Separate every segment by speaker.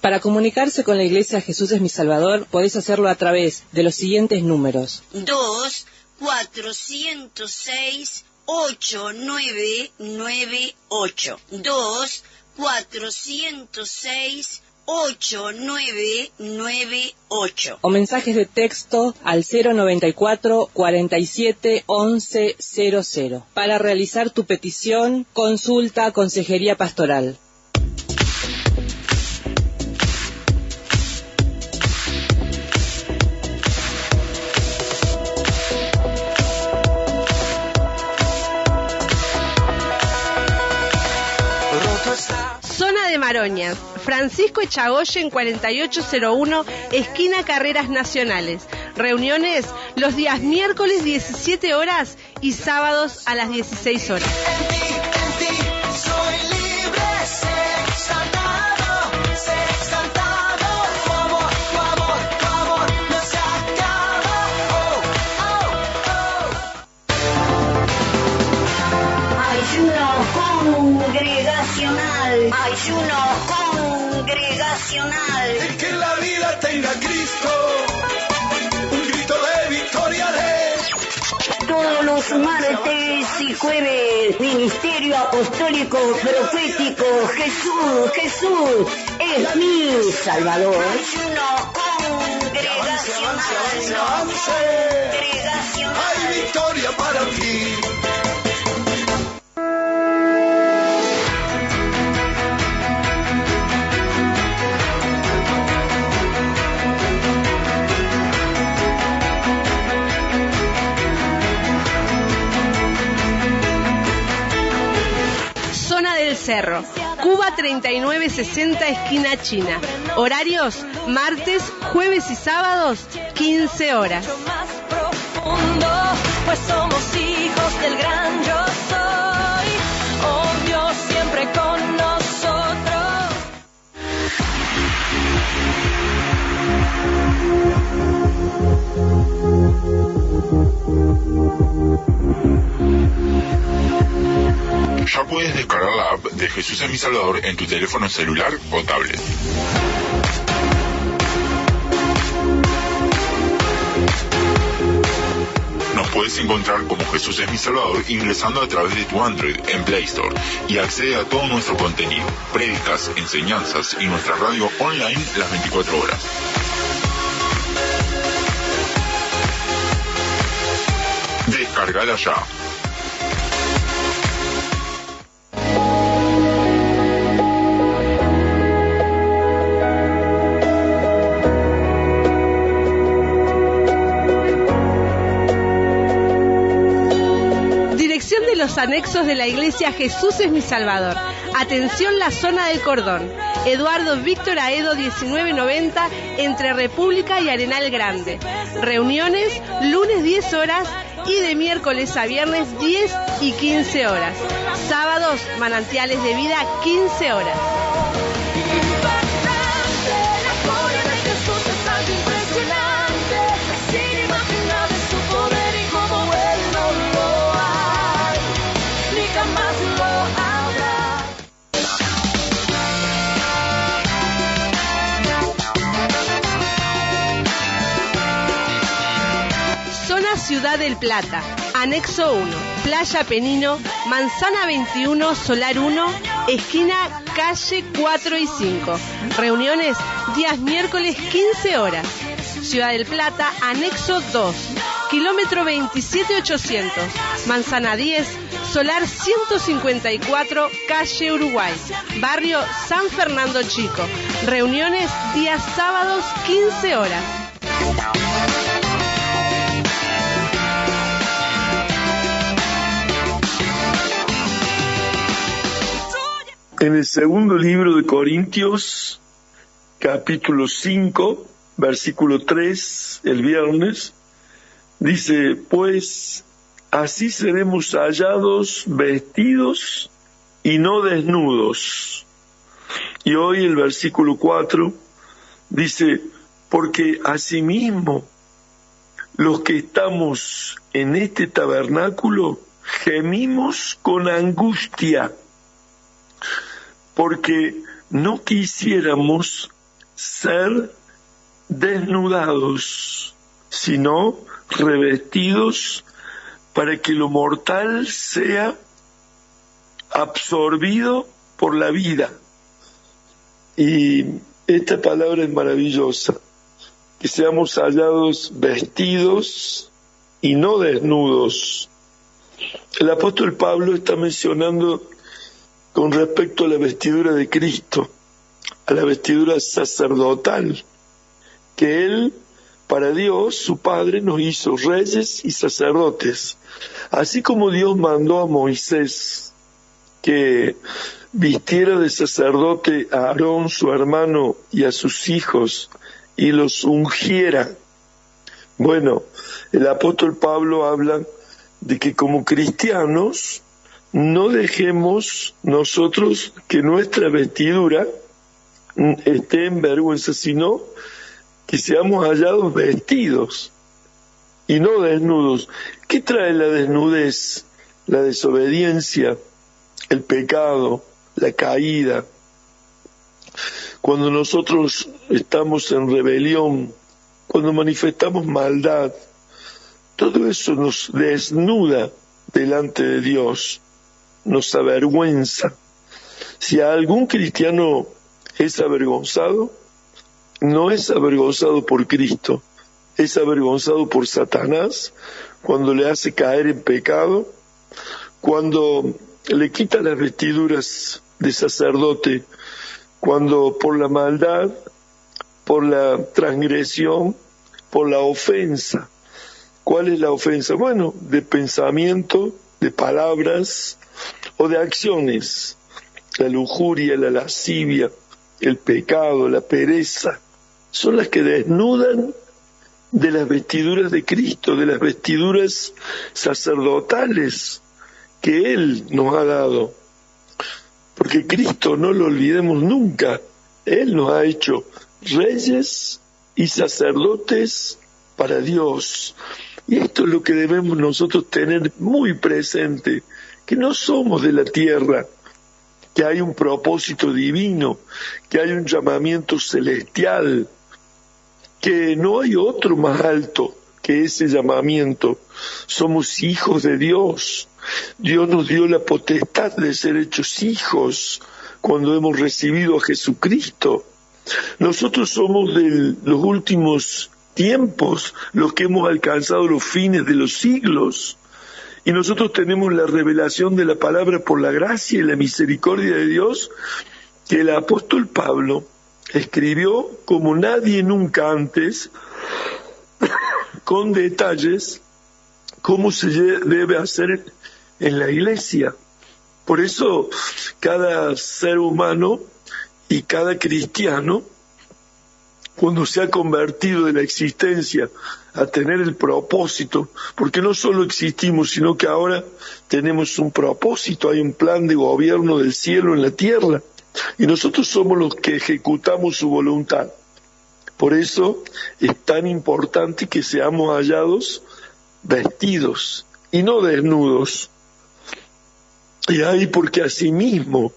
Speaker 1: Para comunicarse con la Iglesia Jesús es mi Salvador, podés hacerlo a través de los siguientes números.
Speaker 2: 2-406-8998. 2-406-8998.
Speaker 1: O mensajes de texto al 094 47 11 00 para realizar tu petición, consulta, consejería pastoral.
Speaker 3: Zona de Maroñas, Francisco Echagoyen 4801, esquina Carreras Nacionales. Reuniones los días miércoles 17 horas y sábados a las 16 horas.
Speaker 2: Ayuno congregacional.
Speaker 4: El que en la vida tenga Cristo, un grito de victoria de...
Speaker 2: Todos los martes y jueves, Ministerio Apostólico Profético, Jesús es mi Salvador. Ayuno congregacional.
Speaker 4: Hay victoria para ti.
Speaker 3: Cerro, Cuba 3960, esquina China. Horarios: martes, jueves y sábados, 15 horas.
Speaker 5: Más profundo, pues somos hijos del gran yo soy. Oh Dios, siempre con nosotros.
Speaker 6: Ya puedes descargar la app de Jesús es mi Salvador en tu teléfono celular o tablet. Nos puedes encontrar como Jesús es mi Salvador ingresando a través de tu Android en Play Store y accede a todo nuestro contenido, prédicas, enseñanzas y nuestra radio online las 24 horas. Descargala ya.
Speaker 3: De los anexos de la Iglesia Jesús es mi Salvador. Atención, la zona del Cordón. Eduardo Víctor Aedo 1990, entre República y Arenal Grande. Reuniones lunes 10 horas y de miércoles a viernes 10 y 15 horas. Sábados, Manantiales de Vida, 15 horas. Ciudad del Plata, Anexo 1, Playa Penino, Manzana 21, Solar 1, esquina Calle 4 y 5. Reuniones días miércoles 15 horas. Ciudad del Plata, Anexo 2, kilómetro 27800, Manzana 10, Solar 154, Calle Uruguay, Barrio San Fernando Chico. Reuniones días sábados 15 horas.
Speaker 7: En el segundo libro de Corintios, capítulo 5, versículo 3, el viernes, dice: pues así seremos hallados vestidos y no desnudos. Y hoy el versículo 4 dice: porque asimismo los que estamos en este tabernáculo gemimos con angustia, porque no quisiéramos ser desnudados, sino revestidos para que lo mortal sea absorbido por la vida. Y esta palabra es maravillosa, que seamos hallados vestidos y no desnudos. El apóstol Pablo está mencionando con respecto a la vestidura de Cristo, a la vestidura sacerdotal, que Él, para Dios, su Padre, nos hizo reyes y sacerdotes. Así como Dios mandó a Moisés que vistiera de sacerdote a Aarón, su hermano, y a sus hijos, y los ungiera. Bueno, el apóstol Pablo habla de que como cristianos no dejemos nosotros que nuestra vestidura esté en vergüenza, sino que seamos hallados vestidos y no desnudos. ¿Qué trae la desnudez? La desobediencia, el pecado, la caída. Cuando nosotros estamos en rebelión, cuando manifestamos maldad, todo eso nos desnuda delante de Dios, nos avergüenza. Si algún cristiano es avergonzado, no es avergonzado por Cristo, es avergonzado por Satanás cuando le hace caer en pecado, cuando le quita las vestiduras de sacerdote, cuando por la maldad, por la transgresión, por la ofensa. ¿Cuál es la ofensa? Bueno, de pensamiento, de palabras o de acciones. La lujuria, la lascivia, el pecado, la pereza, son las que desnudan de las vestiduras de Cristo, de las vestiduras sacerdotales que Él nos ha dado. Porque Cristo, no lo olvidemos nunca, Él nos ha hecho reyes y sacerdotes para Dios. Y esto es lo que debemos nosotros tener muy presente, que no somos de la tierra, que hay un propósito divino, que hay un llamamiento celestial, que no hay otro más alto que ese llamamiento. Somos hijos de Dios. Dios nos dio la potestad de ser hechos hijos cuando hemos recibido a Jesucristo. Nosotros somos de los últimos tiempos, los que hemos alcanzado los fines de los siglos. Y nosotros tenemos la revelación de la palabra por la gracia y la misericordia de Dios, que el apóstol Pablo escribió como nadie nunca antes, con detalles, cómo se debe hacer en la iglesia. Por eso cada ser humano y cada cristiano, cuando se ha convertido de la existencia a tener el propósito, porque no solo existimos, sino que ahora tenemos un propósito, hay un plan de gobierno del cielo en la tierra, y nosotros somos los que ejecutamos su voluntad. Por eso es tan importante que seamos hallados vestidos y no desnudos. Y ahí porque asimismo,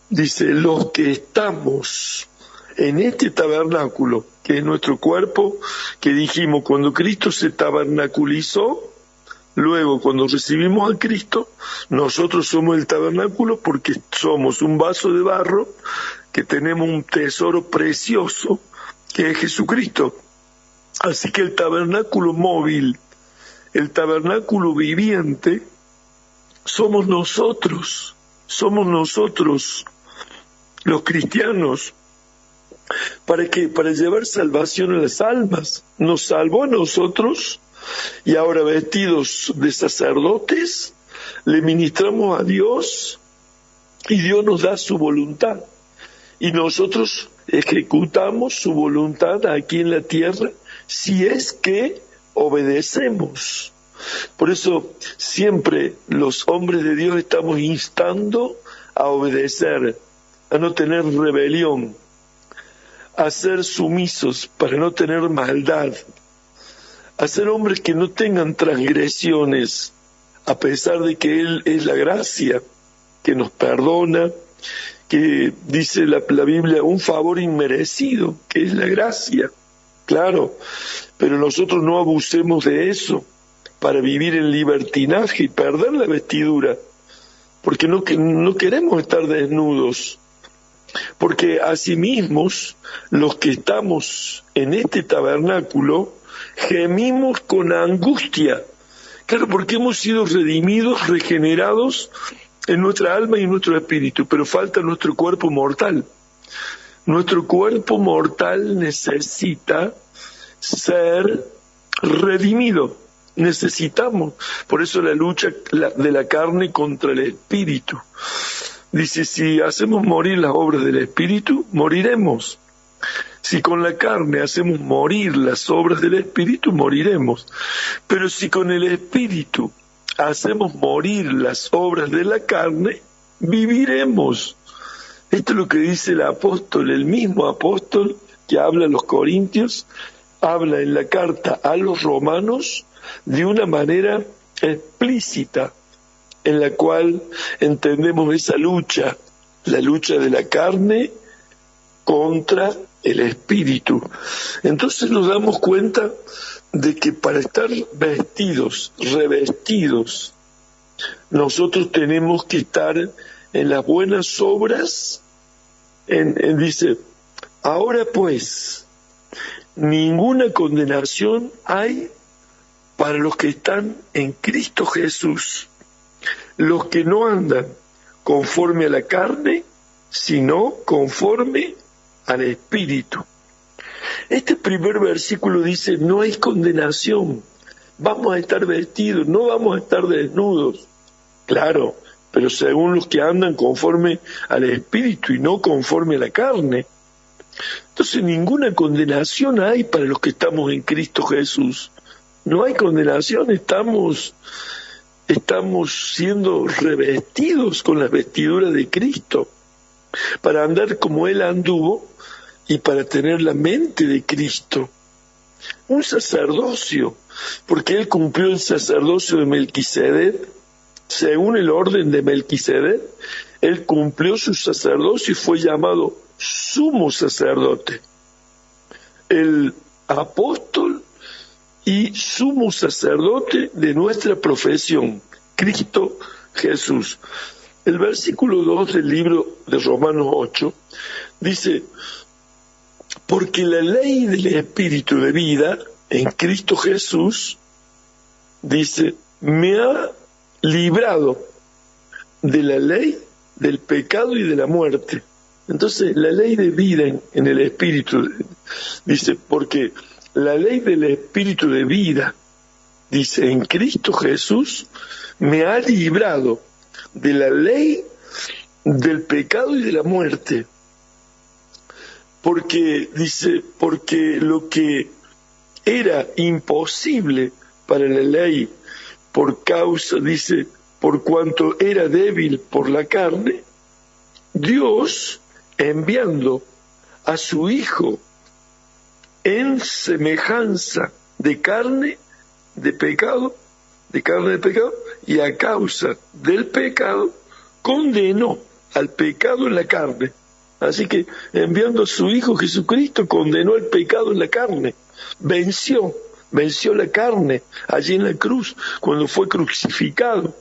Speaker 7: dice, los que estamos en este tabernáculo, que es nuestro cuerpo, que dijimos, cuando Cristo se tabernaculizó, luego cuando recibimos a Cristo, nosotros somos el tabernáculo porque somos un vaso de barro, que tenemos un tesoro precioso, que es Jesucristo. Así que el tabernáculo móvil, el tabernáculo viviente, somos nosotros los cristianos. ¿Para qué? Para llevar salvación a las almas. Nos salvó a nosotros y ahora vestidos de sacerdotes le ministramos a Dios y Dios nos da su voluntad. Y nosotros ejecutamos su voluntad aquí en la tierra si es que obedecemos. Por eso siempre los hombres de Dios estamos instando a obedecer, a no tener rebelión, a ser sumisos para no tener maldad, a ser hombres que no tengan transgresiones, a pesar de que Él es la gracia que nos perdona, que dice la Biblia, un favor inmerecido, que es la gracia. Claro, pero nosotros no abusemos de eso para vivir en libertinaje y perder la vestidura, porque no queremos estar desnudos, porque asimismo los que estamos en este tabernáculo gemimos con angustia. Claro, porque hemos sido redimidos, regenerados en nuestra alma y en nuestro espíritu, pero falta nuestro cuerpo mortal. Nuestro cuerpo mortal necesita ser redimido. Necesitamos, por eso la lucha de la carne contra el espíritu. Dice, si hacemos morir las obras del espíritu, moriremos. Si con la carne hacemos morir las obras del espíritu, moriremos. Pero si con el espíritu hacemos morir las obras de la carne, viviremos. Esto es lo que dice el apóstol, el mismo apóstol que habla a los corintios, habla en la carta a los romanos de una manera explícita, en la cual entendemos esa lucha, la lucha de la carne contra el espíritu. Entonces nos damos cuenta de que para estar vestidos, revestidos, nosotros tenemos que estar en las buenas obras. Dice, ahora pues, ninguna condenación hay para los que están en Cristo Jesús, los que no andan conforme a la carne, sino conforme al Espíritu. Este primer versículo dice, no hay condenación, vamos a estar vestidos, no vamos a estar desnudos. Claro, pero según los que andan conforme al Espíritu y no conforme a la carne. Entonces ninguna condenación hay para los que estamos en Cristo Jesús. No hay condenación, estamos siendo revestidos con las vestiduras de Cristo para andar como Él anduvo y para tener la mente de Cristo. Un sacerdocio, porque Él cumplió el sacerdocio de Melquisedec. Según el orden de Melquisedec, Él cumplió su sacerdocio y fue llamado sumo sacerdote. El apóstol y sumo sacerdote de nuestra profesión, Cristo Jesús. El versículo 2 del libro de Romanos 8 dice, porque la ley del Espíritu de vida en Cristo Jesús, dice, me ha librado de la ley del pecado y de la muerte. Entonces, la ley de vida en el Espíritu, dice, porque la ley del Espíritu de vida, dice, en Cristo Jesús, me ha librado de la ley del pecado y de la muerte. Porque, dice, porque lo que era imposible para la ley por causa, dice, por cuanto era débil por la carne, Dios, enviando a su Hijo en semejanza de carne de pecado, y a causa del pecado, condenó al pecado en la carne. Así que, enviando a su Hijo Jesucristo, condenó al pecado en la carne. Venció la carne allí en la cruz, cuando fue crucificado.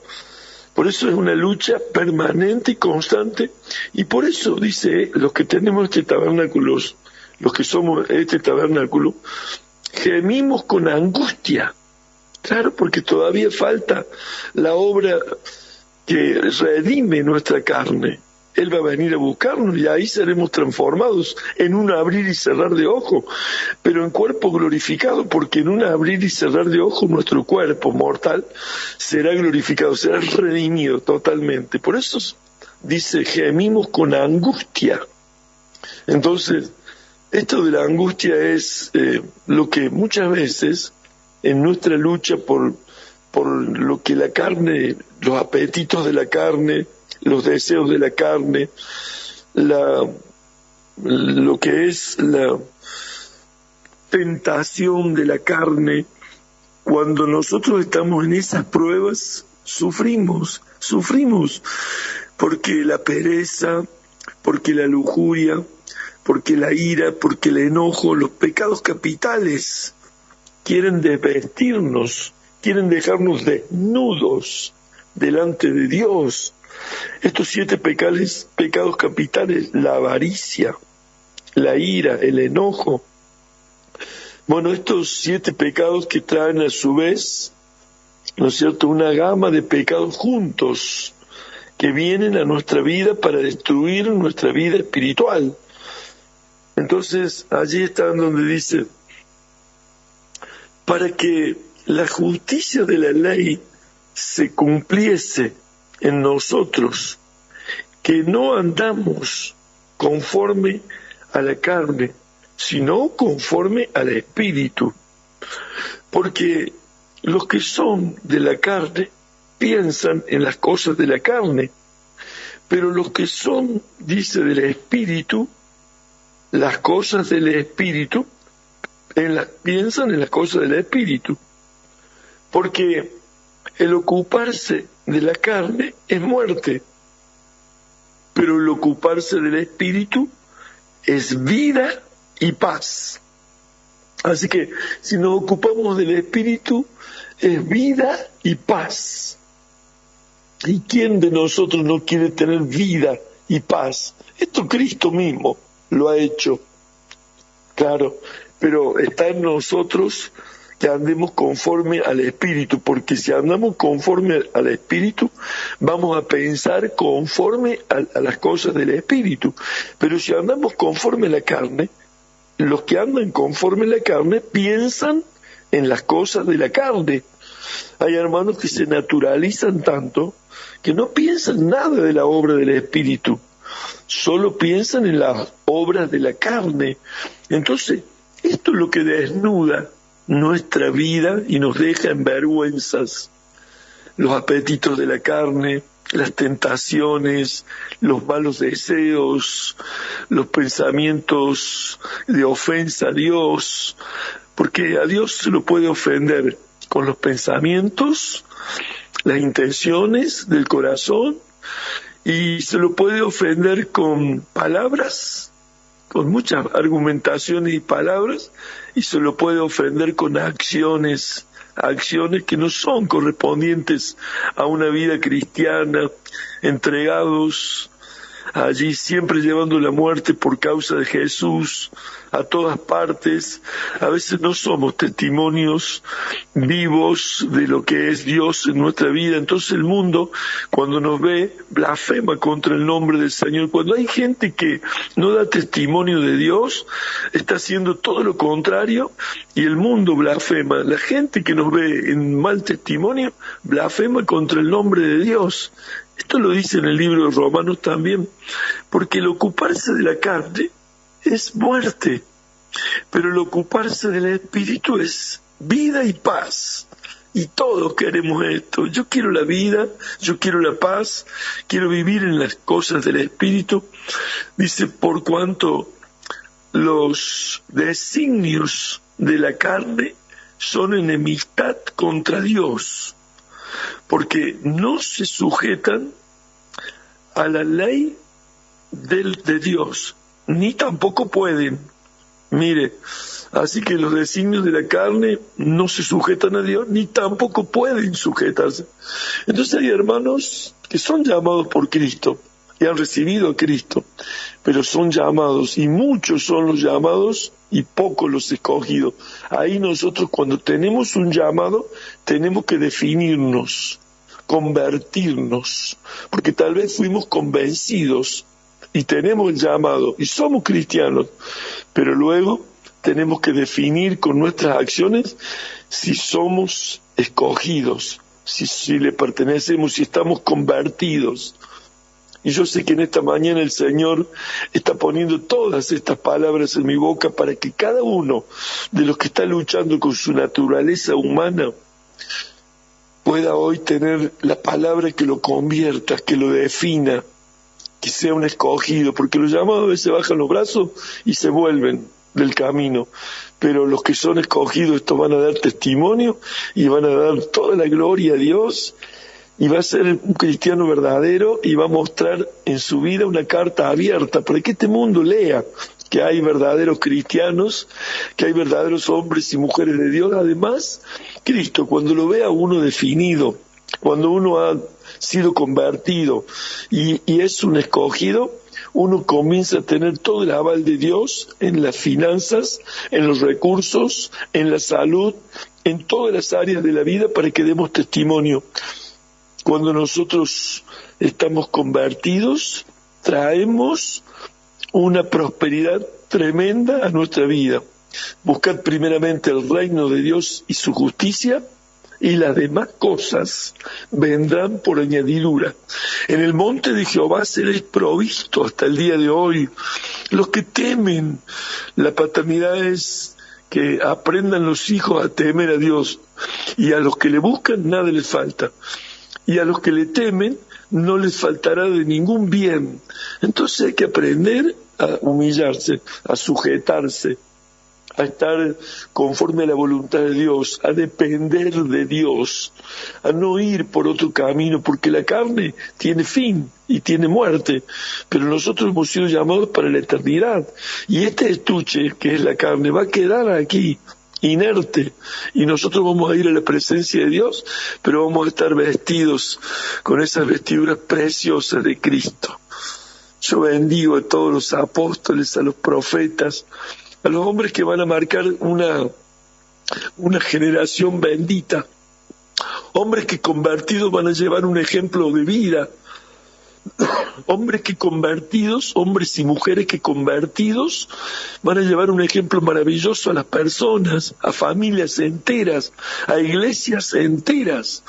Speaker 7: Por eso es una lucha permanente y constante, y por eso dice, los que tenemos este tabernáculo, los que somos este tabernáculo, gemimos con angustia. Claro, porque todavía falta la obra que redime nuestra carne. Él va a venir a buscarnos y ahí seremos transformados en un abrir y cerrar de ojos, pero en cuerpo glorificado, porque en un abrir y cerrar de ojos nuestro cuerpo mortal será glorificado, será redimido totalmente. Por eso dice, gemimos con angustia. Entonces, esto de la angustia es lo que muchas veces en nuestra lucha por lo que la carne, los apetitos de la carne, los deseos de la carne, lo que es la tentación de la carne, cuando nosotros estamos en esas pruebas, sufrimos, porque la pereza, porque la lujuria, porque la ira, porque el enojo, los pecados capitales quieren desvestirnos, quieren dejarnos desnudos delante de Dios. Estos 7 pecados capitales, la avaricia, la ira, el enojo. Bueno, estos 7 pecados que traen a su vez, ¿no es cierto?, una gama de pecados juntos que vienen a nuestra vida para destruir nuestra vida espiritual. Entonces, allí está donde dice, para que la justicia de la ley se cumpliese en nosotros, que no andamos conforme a la carne, sino conforme al Espíritu. Porque los que son de la carne piensan en las cosas de la carne, pero los que son, dice, del Espíritu, las cosas del Espíritu, piensan en las cosas del Espíritu. Porque el ocuparse de la carne es muerte, pero el ocuparse del Espíritu es vida y paz. Así que si nos ocupamos del Espíritu, es vida y paz. ¿Y quién de nosotros no quiere tener vida y paz? Esto Cristo mismo lo ha hecho, claro, pero está en nosotros que andemos conforme al Espíritu, porque si andamos conforme al Espíritu, vamos a pensar conforme a las cosas del Espíritu. Pero si andamos conforme a la carne, los que andan conforme a la carne piensan en las cosas de la carne. Hay hermanos que se naturalizan tanto que no piensan nada de la obra del Espíritu, solo piensan en las obras de la carne. Entonces, esto es lo que desnuda nuestra vida y nos deja en vergüenzas. Los apetitos de la carne, las tentaciones, los malos deseos, los pensamientos de ofensa a Dios, porque a Dios se lo puede ofender con los pensamientos, las intenciones del corazón, y se lo puede ofender con palabras, con muchas argumentaciones y palabras, y se lo puede ofender con acciones que no son correspondientes a una vida cristiana, entregados allí siempre llevando la muerte por causa de Jesús a todas partes. A veces no somos testimonios vivos de lo que es Dios en nuestra vida. Entonces el mundo, cuando nos ve, blasfema contra el nombre del Señor. Cuando hay gente que no da testimonio de Dios, está haciendo todo lo contrario y el mundo blasfema. La gente que nos ve en mal testimonio, blasfema contra el nombre de Dios. Esto lo dice en el libro de Romanos también, porque el ocuparse de la carne es muerte, pero el ocuparse del Espíritu es vida y paz. Y todos queremos esto. Yo quiero la vida, yo quiero la paz, quiero vivir en las cosas del Espíritu. Dice, por cuanto los designios de la carne son enemistad contra Dios, porque no se sujetan a la ley de Dios, ni tampoco pueden. Mire, así que los designios de la carne no se sujetan a Dios, ni tampoco pueden sujetarse. Entonces hay hermanos que son llamados por Cristo, y han recibido a Cristo, pero son llamados, y muchos son los llamados, y pocos los escogidos. Ahí nosotros, cuando tenemos un llamado, tenemos que definirnos, convertirnos, porque tal vez fuimos convencidos y tenemos el llamado y somos cristianos, pero luego tenemos que definir con nuestras acciones si somos escogidos, si le pertenecemos, si estamos convertidos. Y yo sé que en esta mañana el Señor está poniendo todas estas palabras en mi boca para que cada uno de los que está luchando con su naturaleza humana pueda hoy tener la palabra que lo convierta, que lo defina, que sea un escogido, porque los llamados a veces bajan los brazos y se vuelven del camino, pero los que son escogidos, estos van a dar testimonio y van a dar toda la gloria a Dios y va a ser un cristiano verdadero y va a mostrar en su vida una carta abierta para que este mundo lea que hay verdaderos cristianos, que hay verdaderos hombres y mujeres de Dios. Además, Cristo, cuando lo vea uno definido, cuando uno ha sido convertido y es un escogido, uno comienza a tener todo el aval de Dios en las finanzas, en los recursos, en la salud, en todas las áreas de la vida para que demos testimonio. Cuando nosotros estamos convertidos, traemos una prosperidad tremenda a nuestra vida. Buscad primeramente el reino de Dios y su justicia, y las demás cosas vendrán por añadidura. En el monte de Jehová seréis provisto hasta el día de hoy. Los que temen la paternidad es que aprendan los hijos a temer a Dios, y a los que le buscan nada les falta, y a los que le temen no les faltará de ningún bien. Entonces hay que aprender a humillarse, a sujetarse, a estar conforme a la voluntad de Dios, a depender de Dios, a no ir por otro camino, porque la carne tiene fin y tiene muerte, pero nosotros hemos sido llamados para la eternidad, y este estuche, que es la carne, va a quedar aquí, inerte, y nosotros vamos a ir a la presencia de Dios, pero vamos a estar vestidos con esas vestiduras preciosas de Cristo. Yo bendigo a todos los apóstoles, a los profetas, a los hombres que van a marcar una generación bendita, hombres que convertidos van a llevar un ejemplo de vida, hombres que convertidos, hombres y mujeres que convertidos van a llevar un ejemplo maravilloso a las personas, a familias enteras, a iglesias enteras.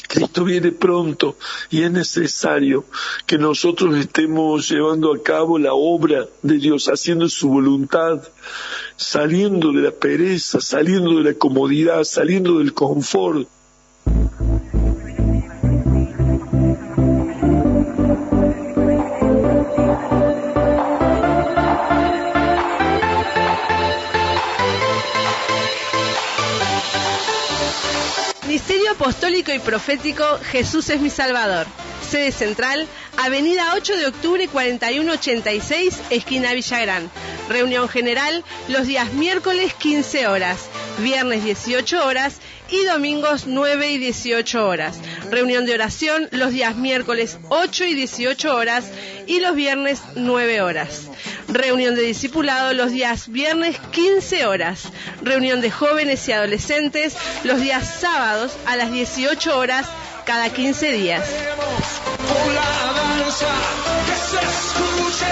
Speaker 7: Cristo viene pronto y es necesario que nosotros estemos llevando a cabo la obra de Dios, haciendo su voluntad, saliendo de la pereza, saliendo de la comodidad, saliendo del confort.
Speaker 3: Ministerio Apostólico y Profético Jesús es mi Salvador. Sede central, Avenida 8 de Octubre 4186, esquina Villagrán. Reunión general los días miércoles 15 horas, viernes 18 horas y domingos 9 y 18 horas. Reunión de oración los días miércoles 8 y 18 horas y los viernes 9 horas. Reunión de discipulado los días viernes 15 horas. Reunión de jóvenes y adolescentes los días sábados a las 18 horas cada 15 días.
Speaker 4: Con la danza que se escuche,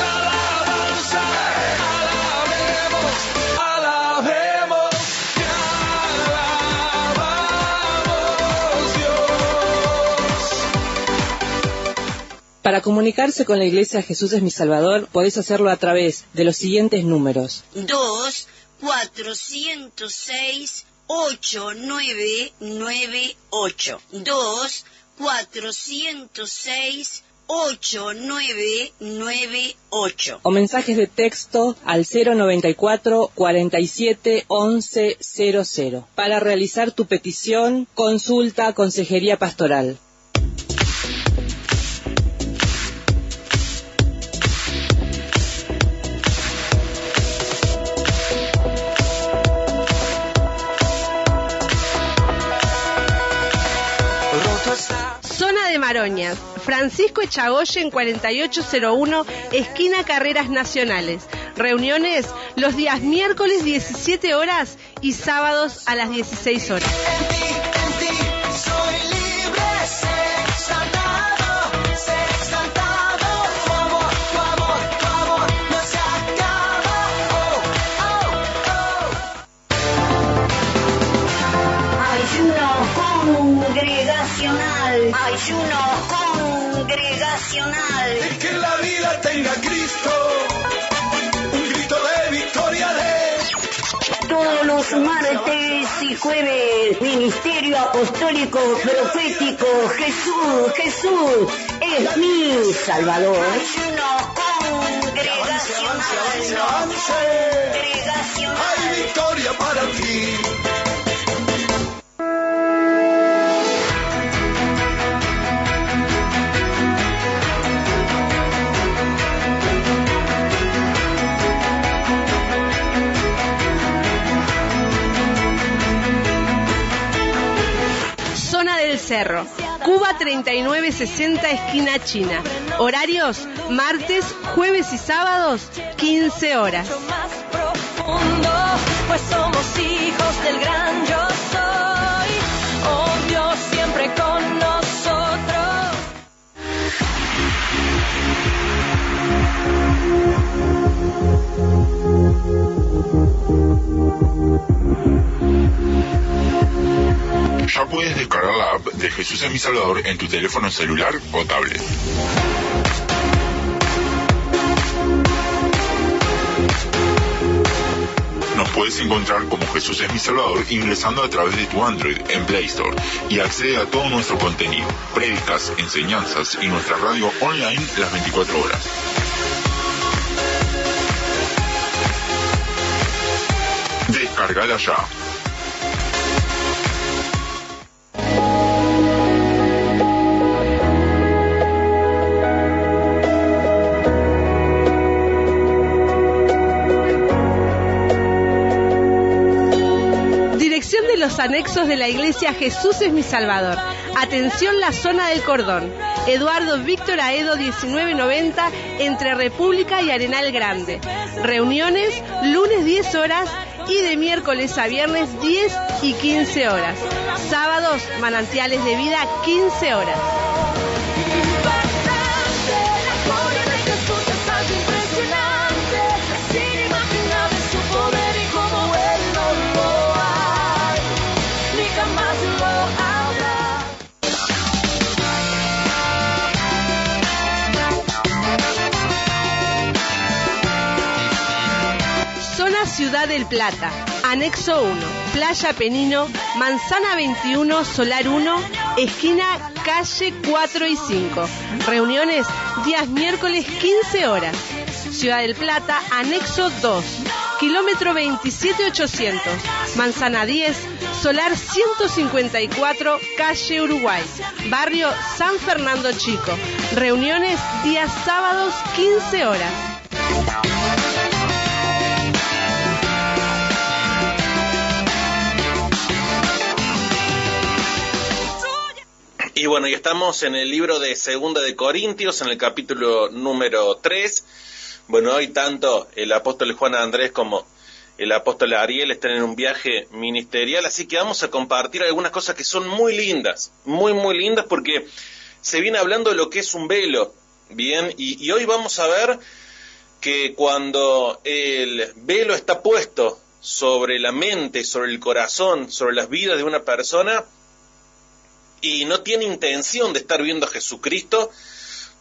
Speaker 4: alabanza, alabemos, alabemos, te alabamos, Dios.
Speaker 1: Para comunicarse con la Iglesia Jesús es mi Salvador, podés hacerlo a través de los siguientes números:
Speaker 2: 2-406-8998 2-406-8998
Speaker 1: o mensajes de texto al 094 47 11 00. Para realizar tu petición, consulta Consejería Pastoral.
Speaker 3: Zona de Maroñas, Francisco Echagoyen 4801, esquina Carreras Nacionales. Reuniones los días miércoles 17 horas y sábados a las 16 horas.
Speaker 4: En ti soy libre, sé exaltado, tu amor no se acaba.
Speaker 2: Ayuno congregacional.
Speaker 4: El que en la vida tenga Cristo, un grito de victoria de...
Speaker 2: Todos los martes y jueves, Ministerio Apostólico Profético Jesús es mi Salvador. Ayuno congregacional.
Speaker 4: Hay victoria para ti.
Speaker 3: Cerro, Cuba 3960 esquina China. Horarios martes, jueves y sábados 15 horas.
Speaker 5: Más profundo, pues somos hijos del gran yo soy. Oh Dios siempre con nosotros.
Speaker 6: Ya puedes descargar la app de Jesús es mi Salvador en tu teléfono celular o tablet. Nos puedes encontrar como Jesús es mi Salvador ingresando a través de tu Android en Play Store y accede a todo nuestro contenido, prédicas, enseñanzas y nuestra radio online las 24 horas. Descargala ya.
Speaker 3: Dirección de los anexos de la iglesia Jesús es mi Salvador. Atención, la zona del Cordón. Eduardo Víctor Aedo 1990 entre República y Arenal Grande. Reuniones lunes 10 horas y de miércoles a viernes 10 y 15 horas. Sábados, manantiales de vida 15 horas. Ciudad del Plata, Anexo 1, Playa Penino, Manzana 21, Solar 1, esquina calle 4 y 5. Reuniones días miércoles 15 horas. Ciudad del Plata, Anexo 2, kilómetro 27800, Manzana 10, Solar 154, calle Uruguay, barrio San Fernando Chico. Reuniones días sábados 15 horas.
Speaker 8: Y bueno, y estamos en el libro de Segunda de Corintios, en el capítulo número 3. Bueno, hoy tanto el apóstol Juan Andrés como el apóstol Ariel están en un viaje ministerial, así que vamos a compartir algunas cosas que son muy lindas, muy lindas, porque se viene hablando de lo que es un velo, ¿bien? Y hoy vamos a ver que cuando el velo está puesto sobre la mente, sobre el corazón, sobre las vidas de una persona, y no tiene intención de estar viendo a Jesucristo,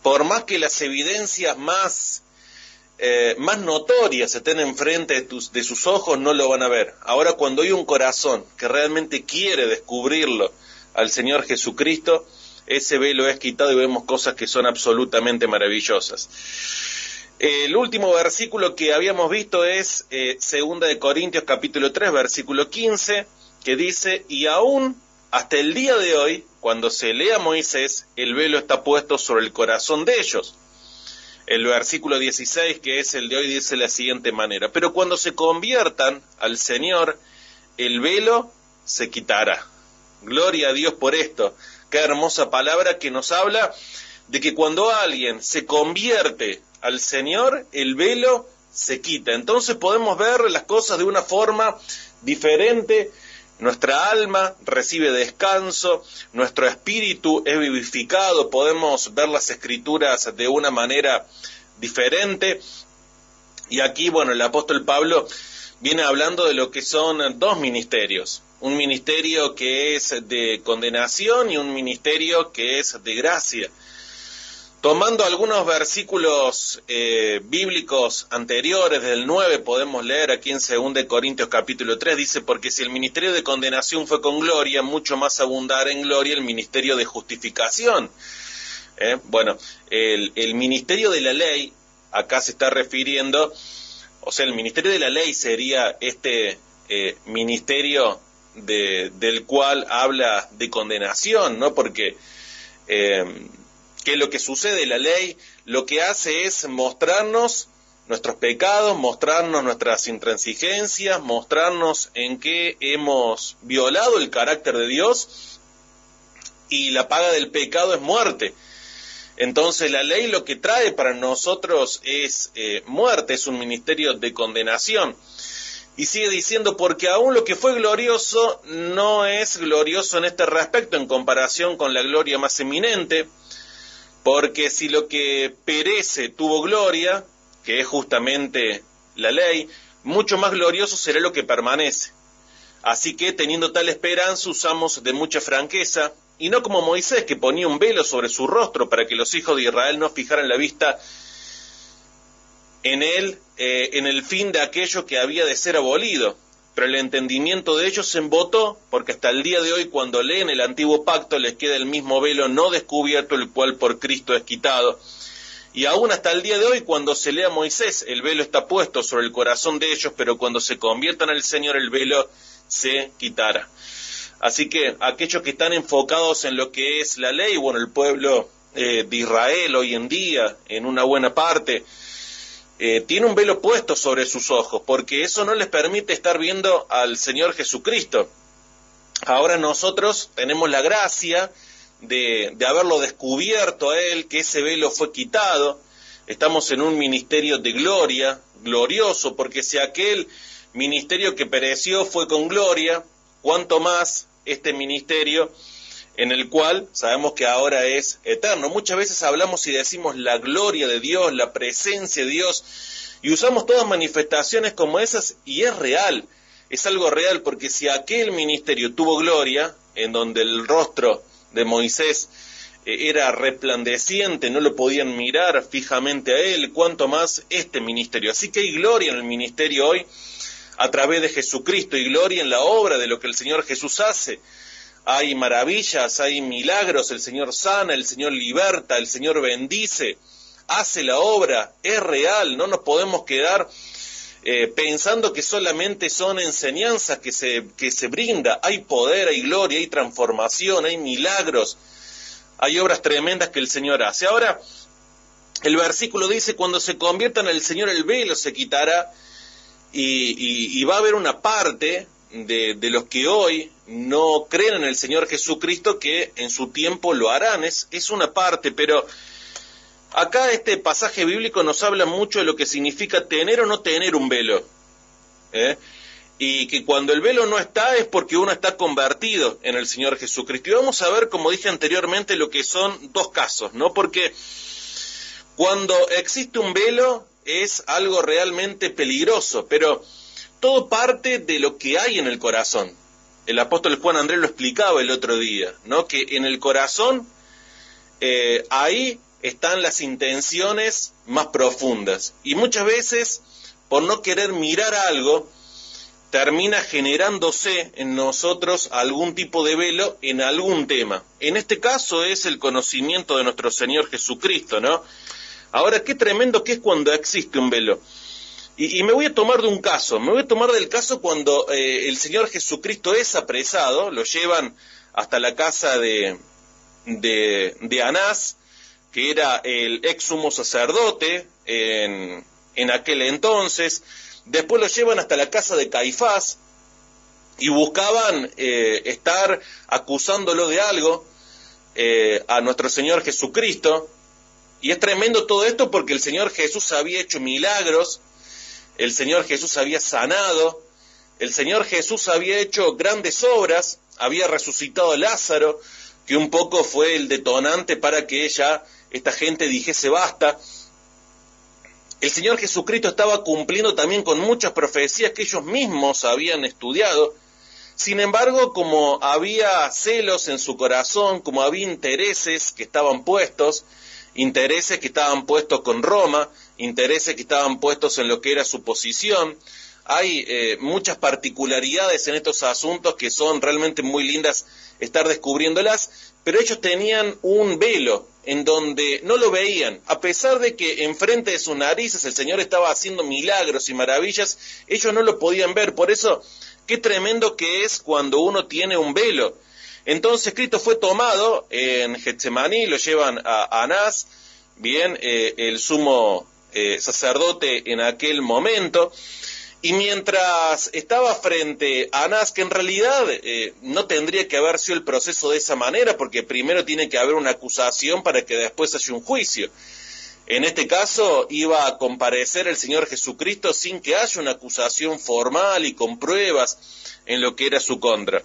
Speaker 8: por más que las evidencias más notorias estén enfrente de sus ojos, no lo van a ver. Ahora, cuando hay un corazón que realmente quiere descubrirlo al Señor Jesucristo, ese velo es quitado y vemos cosas que son absolutamente maravillosas. El último versículo que habíamos visto es Segunda de Corintios capítulo 3, versículo 15, que dice: y aún hasta el día de hoy, cuando se lee a Moisés, el velo está puesto sobre el corazón de ellos. El versículo 16, que es el de hoy, dice de la siguiente manera: pero cuando se conviertan al Señor, el velo se quitará. Gloria a Dios por esto. Qué hermosa palabra que nos habla de que cuando alguien se convierte al Señor, el velo se quita. Entonces podemos ver las cosas de una forma diferente. Nuestra alma recibe descanso, nuestro espíritu es vivificado, podemos ver las escrituras de una manera diferente. Y aquí, bueno, el apóstol Pablo viene hablando de lo que son dos ministerios. Un ministerio que es de condenación y un ministerio que es de gracia. Tomando algunos versículos bíblicos anteriores, del 9, podemos leer aquí en 2 Corintios capítulo 3, dice: porque si el ministerio de condenación fue con gloria, mucho más abundará en gloria el ministerio de justificación. Bueno, el ministerio de la ley, acá se está refiriendo, o sea, el ministerio de la ley sería este ministerio del cual habla de condenación, ¿no? Porque que lo que sucede, la ley lo que hace es mostrarnos nuestros pecados, mostrarnos nuestras intransigencias, mostrarnos en qué hemos violado el carácter de Dios, y la paga del pecado es muerte. Entonces la ley lo que trae para nosotros es muerte, es un ministerio de condenación. Y sigue diciendo, porque aún lo que fue glorioso no es glorioso en este respecto en comparación con la gloria más eminente, porque si lo que perece tuvo gloria, que es justamente la ley, mucho más glorioso será lo que permanece. Así que, teniendo tal esperanza, usamos de mucha franqueza, y no como Moisés, que ponía un velo sobre su rostro para que los hijos de Israel no fijaran la vista en él, en el fin de aquello que había de ser abolido. Pero el entendimiento de ellos se embotó, porque hasta el día de hoy, cuando leen el antiguo pacto, les queda el mismo velo no descubierto, el cual por Cristo es quitado. Y aún hasta el día de hoy, cuando se lee a Moisés, el velo está puesto sobre el corazón de ellos, pero cuando se conviertan al Señor, el velo se quitará. Así que aquellos que están enfocados en lo que es la ley, bueno, el pueblo de Israel hoy en día, en una buena parte, tiene un velo puesto sobre sus ojos, porque eso no les permite estar viendo al Señor Jesucristo. Ahora nosotros tenemos la gracia de haberlo descubierto a Él, que ese velo fue quitado. Estamos en un ministerio de gloria, glorioso, porque si aquel ministerio que pereció fue con gloria, cuánto más este ministerio en el cual sabemos que ahora es eterno. Muchas veces hablamos y decimos la gloria de Dios, la presencia de Dios, y usamos todas manifestaciones como esas, y es real, es algo real, porque si aquel ministerio tuvo gloria, en donde el rostro de Moisés era resplandeciente, no lo podían mirar fijamente a él, cuánto más este ministerio. Así que hay gloria en el ministerio hoy, a través de Jesucristo, y gloria en la obra de lo que el Señor Jesús hace. Hay maravillas, hay milagros, el Señor sana, el Señor liberta, el Señor bendice, hace la obra, es real. No nos podemos quedar pensando que solamente son enseñanzas que se brinda. Hay poder, hay gloria, hay transformación, hay milagros, hay obras tremendas que el Señor hace. Ahora, el versículo dice, cuando se conviertan al Señor el velo se quitará, y va a haber una parte de los que hoy no creen en el Señor Jesucristo que en su tiempo lo harán. Es una parte, pero acá este pasaje bíblico nos habla mucho de lo que significa tener o no tener un velo, y que cuando el velo no está es porque uno está convertido en el Señor Jesucristo. Y vamos a ver, como dije anteriormente, lo que son dos casos, ¿no? Porque cuando existe un velo es algo realmente peligroso, pero todo parte de lo que hay en el corazón. El apóstol Juan Andrés lo explicaba el otro día, ¿no? Que en el corazón, ahí están las intenciones más profundas. Y muchas veces, por no querer mirar algo, termina generándose en nosotros algún tipo de velo en algún tema. En este caso es el conocimiento de nuestro Señor Jesucristo, ¿no? Ahora, qué tremendo que es cuando existe un velo. Y me voy a tomar de un caso, me voy a tomar del caso cuando el Señor Jesucristo es apresado, lo llevan hasta la casa de Anás, que era el ex sumo sacerdote en aquel entonces. Después lo llevan hasta la casa de Caifás y buscaban estar acusándolo de algo a nuestro Señor Jesucristo. Y es tremendo todo esto porque el Señor Jesús había hecho milagros, el Señor Jesús había sanado, el Señor Jesús había hecho grandes obras, había resucitado a Lázaro, que un poco fue el detonante para que esta gente dijese basta. El Señor Jesucristo estaba cumpliendo también con muchas profecías que ellos mismos habían estudiado. Sin embargo, como había celos en su corazón, como había intereses que estaban puestos con Roma, intereses que estaban puestos en lo que era su posición. Hay muchas particularidades en estos asuntos que son realmente muy lindas estar descubriéndolas, pero ellos tenían un velo en donde no lo veían. A pesar de que enfrente de sus narices el Señor estaba haciendo milagros y maravillas, ellos no lo podían ver. Por eso, qué tremendo que es cuando uno tiene un velo. Entonces Cristo fue tomado en Getsemaní, lo llevan a Anás, bien, el sumo sacerdote en aquel momento, Y mientras estaba frente a Anás, que en realidad no tendría que haber sido el proceso de esa manera, porque primero tiene que haber una acusación para que después haya un juicio. En este caso iba a comparecer el Señor Jesucristo sin que haya una acusación formal y con pruebas en lo que era su contra.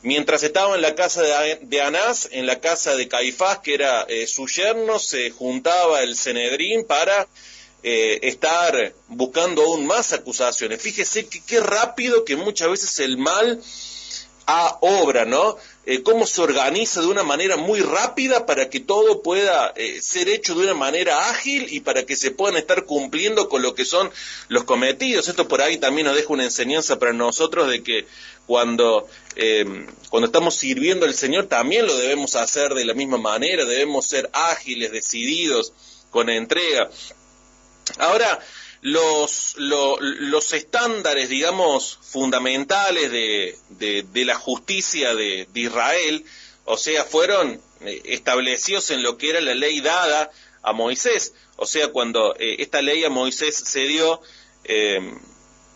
Speaker 8: Mientras estaba en la casa de Anás, en la casa de Caifás, que era su yerno, se juntaba el Sanedrín para estar buscando aún más acusaciones. Fíjese que qué rápido que muchas veces el mal obra, ¿no? Cómo se organiza de una manera muy rápida para que todo pueda ser hecho de una manera ágil y para que se puedan estar cumpliendo con lo que son los cometidos. Esto por ahí también nos deja una enseñanza para nosotros de que cuando estamos sirviendo al Señor también lo debemos hacer de la misma manera, debemos ser ágiles, decididos, con entrega. Ahora, los estándares, digamos, fundamentales de la justicia de Israel, o sea, fueron establecidos en lo que era la ley dada a Moisés. O sea, cuando esta ley a Moisés se dio,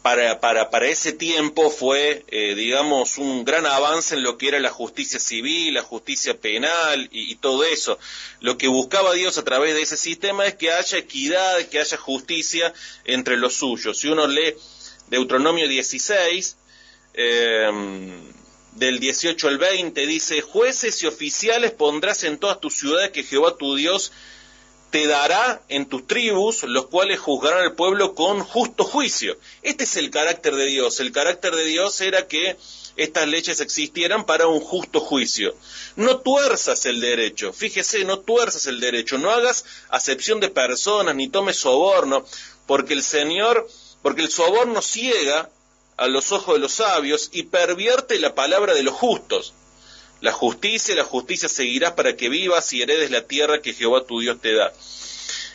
Speaker 8: para ese tiempo fue, digamos, un gran avance en lo que era la justicia civil, la justicia penal y todo eso. Lo que buscaba Dios a través de ese sistema es que haya equidad, que haya justicia entre los suyos. Si uno lee Deuteronomio 16, del 18 al 20, dice: jueces y oficiales pondrás en todas tus ciudades que Jehová tu Dios te dará en tus tribus, los cuales juzgarán al pueblo con justo juicio. Este es el carácter de Dios. El carácter de Dios era que estas leyes existieran para un justo juicio. No tuerzas el derecho, fíjese, no tuerzas el derecho, no hagas acepción de personas, ni tomes soborno, porque el soborno ciega a los ojos de los sabios y pervierte la palabra de los justos. La justicia seguirás para que vivas y heredes la tierra que Jehová tu Dios te da.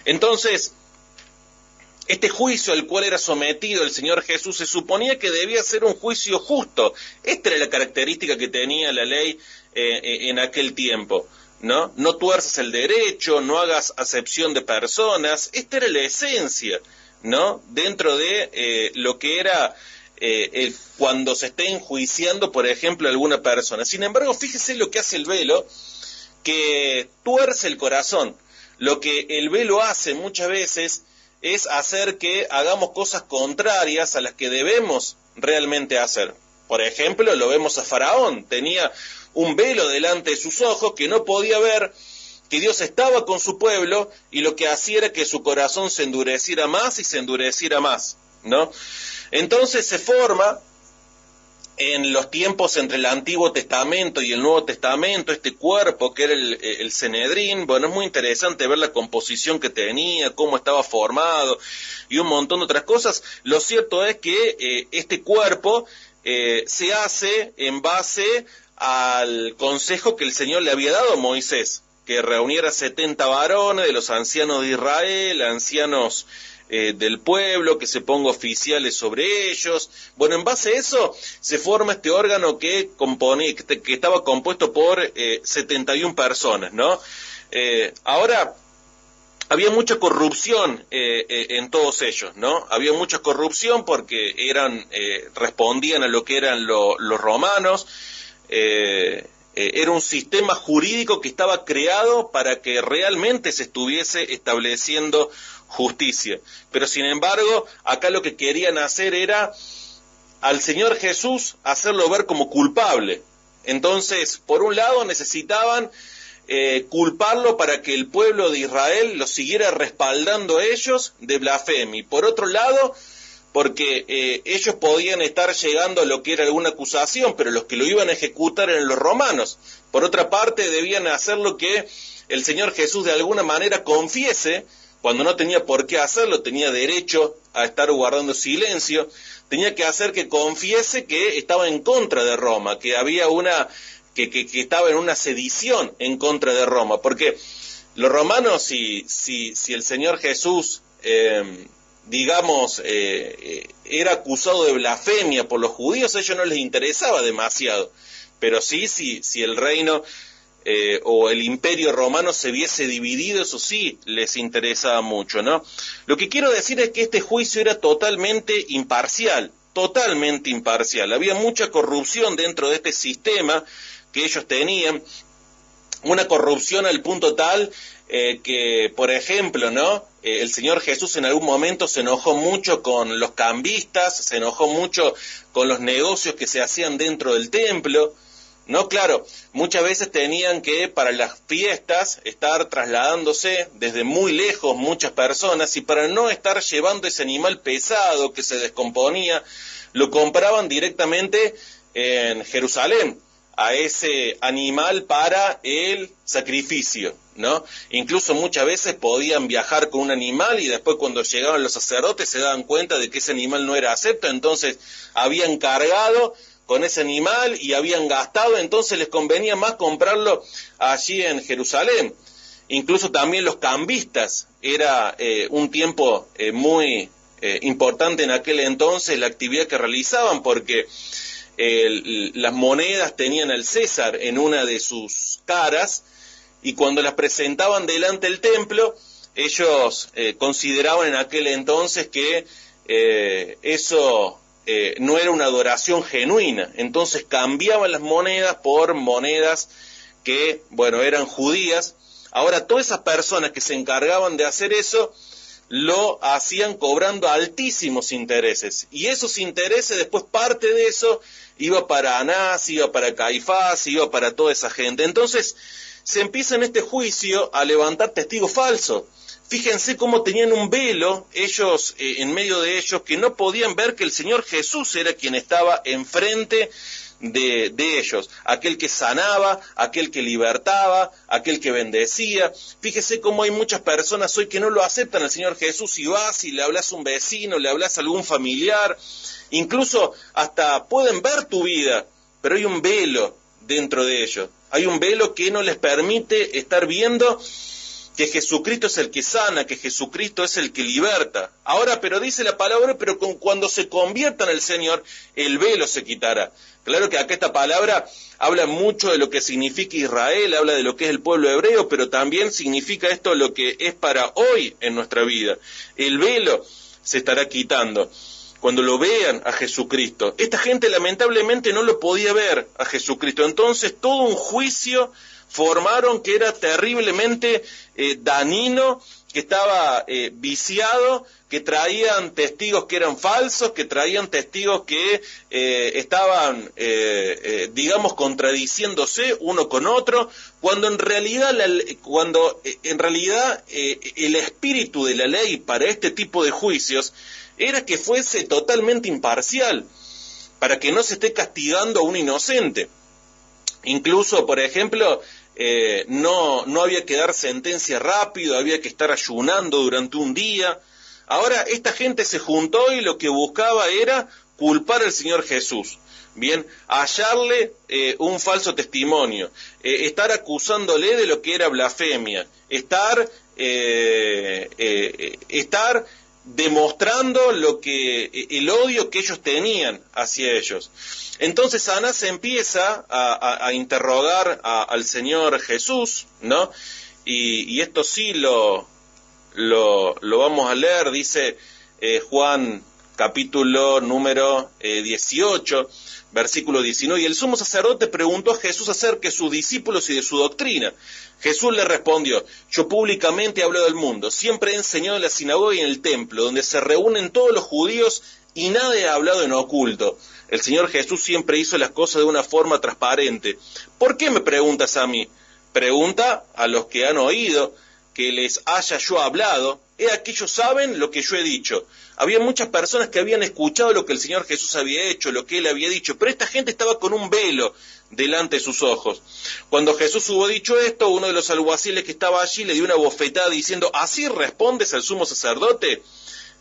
Speaker 8: Entonces, este juicio al cual era sometido el Señor Jesús se suponía que debía ser un juicio justo. Esta era la característica que tenía la ley en aquel tiempo, ¿no? No tuerzas el derecho, no hagas acepción de personas. Esta era la esencia, ¿no? Dentro de lo que era cuando se esté enjuiciando, por ejemplo, a alguna persona. Sin embargo, fíjese lo que hace el velo, que tuerce el corazón. Lo que el velo hace muchas veces es hacer que hagamos cosas contrarias a las que debemos realmente hacer. Por ejemplo, lo vemos a Faraón. Tenía un velo delante de sus ojos que no podía ver que Dios estaba con su pueblo, y lo que hacía era que su corazón se endureciera más y se endureciera más, ¿no? Entonces se forma en los tiempos entre el Antiguo Testamento y el Nuevo Testamento este cuerpo que era el Sanedrín. Bueno, es muy interesante ver la composición que tenía, cómo estaba formado y un montón de otras cosas. Lo cierto es que este cuerpo se hace en base al consejo que el Señor le había dado a Moisés, que reuniera 70 varones de los ancianos de Israel, ancianos del pueblo, que se ponga oficiales sobre ellos. Bueno, en base a eso se forma este órgano que estaba compuesto por 71 personas, ¿no? Ahora, había mucha corrupción en todos ellos, ¿no? Había mucha corrupción porque respondían a lo que eran los romanos. Era un sistema jurídico que estaba creado para que realmente se estuviese estableciendo justicia. Pero sin embargo, acá lo que querían hacer era al Señor Jesús hacerlo ver como culpable. Entonces, por un lado necesitaban culparlo para que el pueblo de Israel lo siguiera respaldando a ellos de blasfemia. Y por otro lado, porque ellos podían estar llegando a lo que era alguna acusación, pero los que lo iban a ejecutar eran los romanos. Por otra parte, debían hacer lo que el Señor Jesús de alguna manera confiese, cuando no tenía por qué hacerlo, tenía derecho a estar guardando silencio, tenía que hacer que confiese que estaba en contra de Roma, que había que estaba en una sedición en contra de Roma, porque los romanos, si el Señor Jesús era acusado de blasfemia por los judíos, a ellos no les interesaba demasiado, pero sí, si el reino o el Imperio Romano se viese dividido, eso sí les interesaba mucho, ¿no? Lo que quiero decir es que este juicio era totalmente imparcial, había mucha corrupción dentro de este sistema que ellos tenían, una corrupción al punto tal que, por ejemplo, ¿no? El Señor Jesús en algún momento se enojó mucho con los cambistas, se enojó mucho con los negocios que se hacían dentro del templo, ¿no? Claro, muchas veces tenían que, para las fiestas, estar trasladándose desde muy lejos muchas personas, y para no estar llevando ese animal pesado que se descomponía, lo compraban directamente en Jerusalén, a ese animal para el sacrificio, ¿no? Incluso muchas veces podían viajar con un animal y después cuando llegaban los sacerdotes se daban cuenta de que ese animal no era acepto, entonces habían cargado con ese animal y habían gastado, entonces les convenía más comprarlo allí en Jerusalén. Incluso también los cambistas, era un tiempo muy importante en aquel entonces la actividad que realizaban, porque las monedas tenían al César en una de sus caras, y cuando las presentaban delante del templo, ellos consideraban en aquel entonces que eso no era una adoración genuina, entonces cambiaban las monedas por monedas que, bueno, eran judías. Ahora, todas esas personas que se encargaban de hacer eso, lo hacían cobrando altísimos intereses, y esos intereses, después parte de eso, iba para Anás, iba para Caifás, iba para toda esa gente. Entonces, se empieza en este juicio a levantar testigos falsos. Fíjense cómo tenían un velo, ellos, en medio de ellos, que no podían ver que el Señor Jesús era quien estaba enfrente de ellos, aquel que sanaba, aquel que libertaba, aquel que bendecía. Fíjese cómo hay muchas personas hoy que no lo aceptan al Señor Jesús, y vas y le hablas a un vecino, le hablas a algún familiar, incluso hasta pueden ver tu vida, pero hay un velo dentro de ellos, hay un velo que no les permite estar viendo que Jesucristo es el que sana, que Jesucristo es el que liberta. Ahora, pero dice la palabra, pero cuando se conviertan al Señor, el velo se quitará. Claro que acá esta palabra habla mucho de lo que significa Israel, habla de lo que es el pueblo hebreo, pero también significa esto lo que es para hoy en nuestra vida. El velo se estará quitando cuando lo vean a Jesucristo. Esta gente lamentablemente no lo podía ver a Jesucristo, entonces todo un juicio formaron que era terriblemente dañino, que estaba viciado, que traían testigos que eran falsos, que traían testigos que estaban, digamos, contradiciéndose uno con otro, cuando en realidad el espíritu de la ley para este tipo de juicios era que fuese totalmente imparcial, para que no se esté castigando a un inocente. Incluso, por ejemplo, no había que dar sentencia rápido, había que estar ayunando durante un día. Ahora esta gente se juntó y lo que buscaba era culpar al Señor Jesús. Bien, hallarle un falso testimonio, estar acusándole de lo que era blasfemia, estar demostrando el odio que ellos tenían hacia ellos. Entonces Anás empieza a interrogar al Señor Jesús, ¿no? Y esto sí lo vamos a leer, dice Juan capítulo número 18, versículo 19, y el sumo sacerdote preguntó a Jesús acerca de sus discípulos y de su doctrina. Jesús le respondió: yo públicamente he hablado del mundo, siempre he enseñado en la sinagoga y en el templo, donde se reúnen todos los judíos, y nada he hablado en oculto. El Señor Jesús siempre hizo las cosas de una forma transparente. ¿Por qué me preguntas a mí? Pregunta a los que han oído que les haya yo hablado. He aquí, ellos saben lo que yo he dicho. Había muchas personas que habían escuchado lo que el Señor Jesús había hecho, lo que Él había dicho, pero esta gente estaba con un velo delante de sus ojos. Cuando Jesús hubo dicho esto, uno de los alguaciles que estaba allí le dio una bofetada diciendo: ¿así respondes al sumo sacerdote?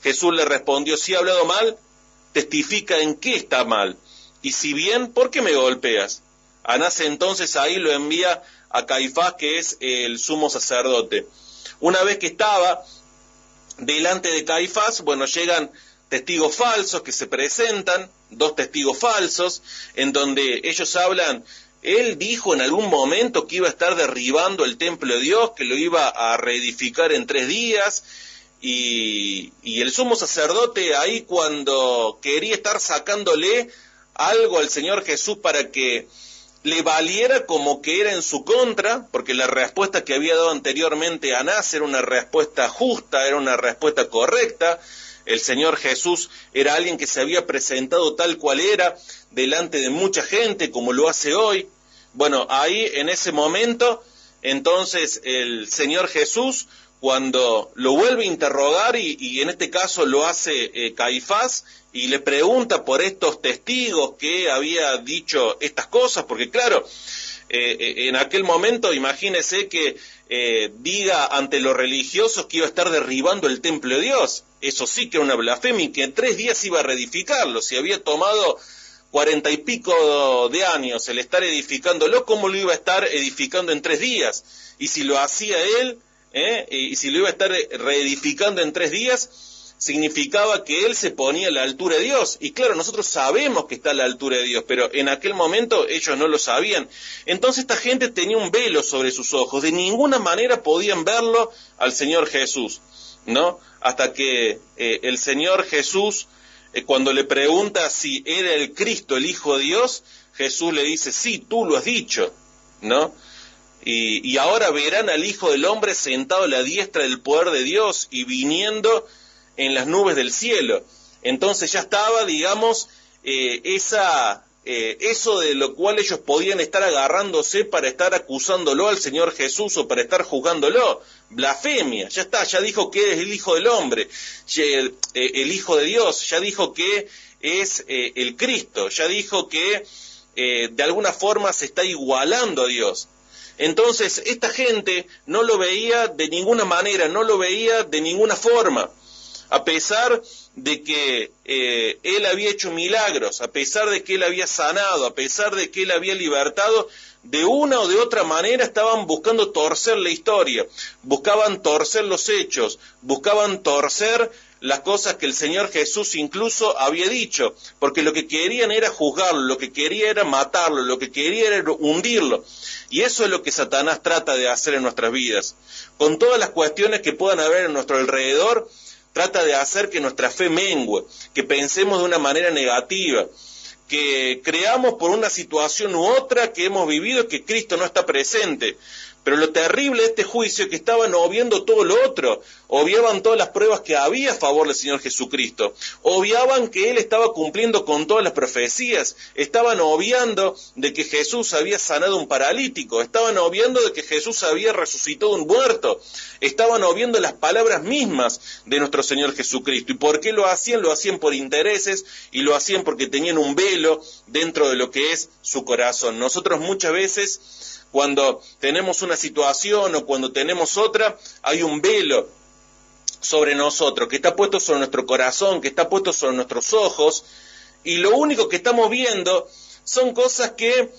Speaker 8: Jesús le respondió: si he hablado mal, testifica en qué está mal, y si bien, ¿por qué me golpeas? Anás entonces ahí lo envía a Caifás, que es el sumo sacerdote. Una vez que estaba delante de Caifás, bueno, llegan testigos falsos que se presentan, 2 testigos falsos, en donde ellos hablan Él dijo en algún momento que iba a estar derribando el templo de Dios, que lo iba a reedificar en 3 días, y el sumo sacerdote ahí, cuando quería estar sacándole algo al Señor Jesús para que le valiera como que era en su contra, porque la respuesta que había dado anteriormente Anás era una respuesta justa, era una respuesta correcta. El Señor Jesús era alguien que se había presentado tal cual era, delante de mucha gente, como lo hace hoy. Bueno, ahí en ese momento, entonces el Señor Jesús, cuando lo vuelve a interrogar, y en este caso lo hace Caifás, y le pregunta por estos testigos que había dicho estas cosas, porque claro, en aquel momento imagínese que diga ante los religiosos que iba a estar derribando el templo de Dios. Eso sí que era una blasfemia, y que en 3 días iba a reedificarlo. Si había tomado 40 y pico de años el estar edificándolo, ¿cómo lo iba a estar edificando en 3 días? Y si lo hacía él, y si lo iba a estar reedificando en 3 días, significaba que él se ponía a la altura de Dios. Y claro, nosotros sabemos que está a la altura de Dios, pero en aquel momento ellos no lo sabían. Entonces esta gente tenía un velo sobre sus ojos, de ninguna manera podían verlo al Señor Jesús, ¿no? Hasta que el Señor Jesús, cuando le pregunta si era el Cristo, el Hijo de Dios, Jesús le dice, sí, tú lo has dicho, ¿no? Y ahora verán al Hijo del Hombre sentado a la diestra del poder de Dios y viniendo en las nubes del cielo. Entonces ya estaba, digamos, eso de lo cual ellos podían estar agarrándose para estar acusándolo al Señor Jesús o para estar juzgándolo. Blasfemia, ya está, ya dijo que es el Hijo del Hombre, el Hijo de Dios, ya dijo que es el Cristo, ya dijo que de alguna forma se está igualando a Dios. Entonces esta gente no lo veía de ninguna manera, no lo veía de ninguna forma, a pesar de que él había hecho milagros, a pesar de que él había sanado, a pesar de que él había libertado, de una o de otra manera estaban buscando torcer la historia, buscaban torcer los hechos, buscaban torcer las cosas que el Señor Jesús incluso había dicho, porque lo que querían era juzgarlo, lo que quería era matarlo, lo que quería era hundirlo. Y eso es lo que Satanás trata de hacer en nuestras vidas. Con todas las cuestiones que puedan haber en nuestro alrededor, trata de hacer que nuestra fe mengue, que pensemos de una manera negativa, que creamos por una situación u otra que hemos vivido que Cristo no está presente. Pero lo terrible de este juicio es que estaban obviando todo lo otro, obviaban todas las pruebas que había a favor del Señor Jesucristo, obviaban que Él estaba cumpliendo con todas las profecías, estaban obviando de que Jesús había sanado un paralítico, estaban obviando de que Jesús había resucitado un muerto, estaban obviando las palabras mismas de nuestro Señor Jesucristo. ¿Y por qué lo hacían? Lo hacían por intereses y lo hacían porque tenían un velo dentro de lo que es su corazón. Nosotros muchas veces, cuando tenemos una situación o cuando tenemos otra, hay un velo sobre nosotros, que está puesto sobre nuestro corazón, que está puesto sobre nuestros ojos, y lo único que estamos viendo son cosas que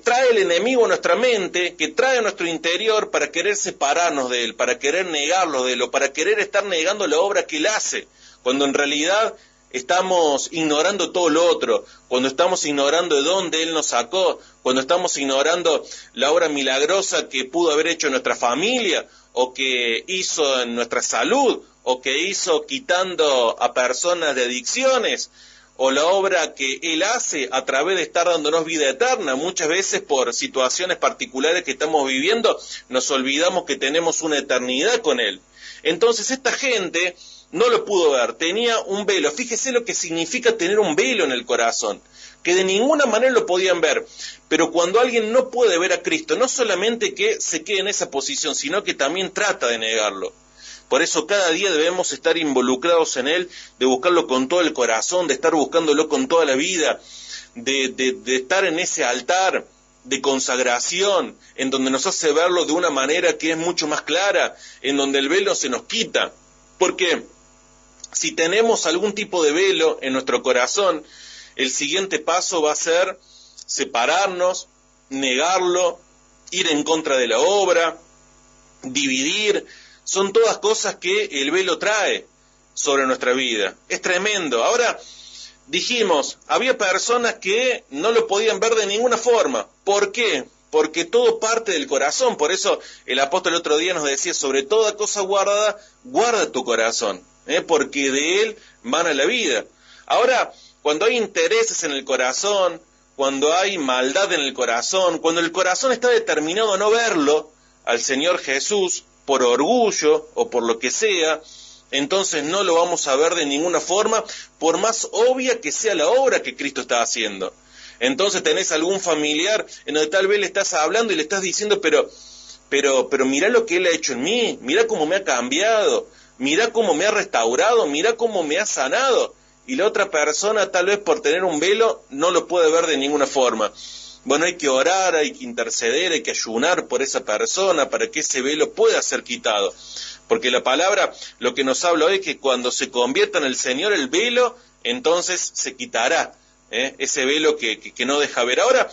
Speaker 8: trae el enemigo a nuestra mente, que trae a nuestro interior para querer separarnos de él, para querer negarlo de él, o para querer estar negando la obra que él hace, cuando en realidad estamos ignorando todo lo otro, cuando estamos ignorando de dónde Él nos sacó, cuando estamos ignorando la obra milagrosa que pudo haber hecho en nuestra familia, o que hizo en nuestra salud, o que hizo quitando a personas de adicciones, o la obra que Él hace a través de estar dándonos vida eterna. Muchas veces por situaciones particulares que estamos viviendo, nos olvidamos que tenemos una eternidad con Él. Entonces esta gente no lo pudo ver, tenía un velo. Fíjese lo que significa tener un velo en el corazón, que de ninguna manera lo podían ver. Pero cuando alguien no puede ver a Cristo, no solamente que se quede en esa posición, sino que también trata de negarlo. Por eso cada día debemos estar involucrados en Él, de buscarlo con todo el corazón, de estar buscándolo con toda la vida, de estar en ese altar de consagración, en donde nos hace verlo de una manera que es mucho más clara, en donde el velo se nos quita. Porque si tenemos algún tipo de velo en nuestro corazón, el siguiente paso va a ser separarnos, negarlo, ir en contra de la obra, dividir. Son todas cosas que el velo trae sobre nuestra vida. Es tremendo. Ahora, dijimos, había personas que no lo podían ver de ninguna forma. ¿Por qué? Porque todo parte del corazón. Por eso el apóstol el otro día nos decía, sobre toda cosa guardada, guarda tu corazón, porque de él mana la vida. Ahora, cuando hay intereses en el corazón, cuando hay maldad en el corazón, cuando el corazón está determinado a no verlo al Señor Jesús por orgullo o por lo que sea, entonces no lo vamos a ver de ninguna forma, por más obvia que sea la obra que Cristo está haciendo. Entonces tenés algún familiar en donde tal vez le estás hablando y le estás diciendo, pero mirá lo que Él ha hecho en mí, mirá cómo me ha cambiado, mirá cómo me ha restaurado, mirá cómo me ha sanado. Y la otra persona, tal vez por tener un velo, no lo puede ver de ninguna forma. Bueno, hay que orar, hay que interceder, hay que ayunar por esa persona para que ese velo pueda ser quitado. Porque la palabra lo que nos habla hoy es que cuando se convierta en el Señor el velo, entonces se quitará ese velo que no deja ver. Ahora,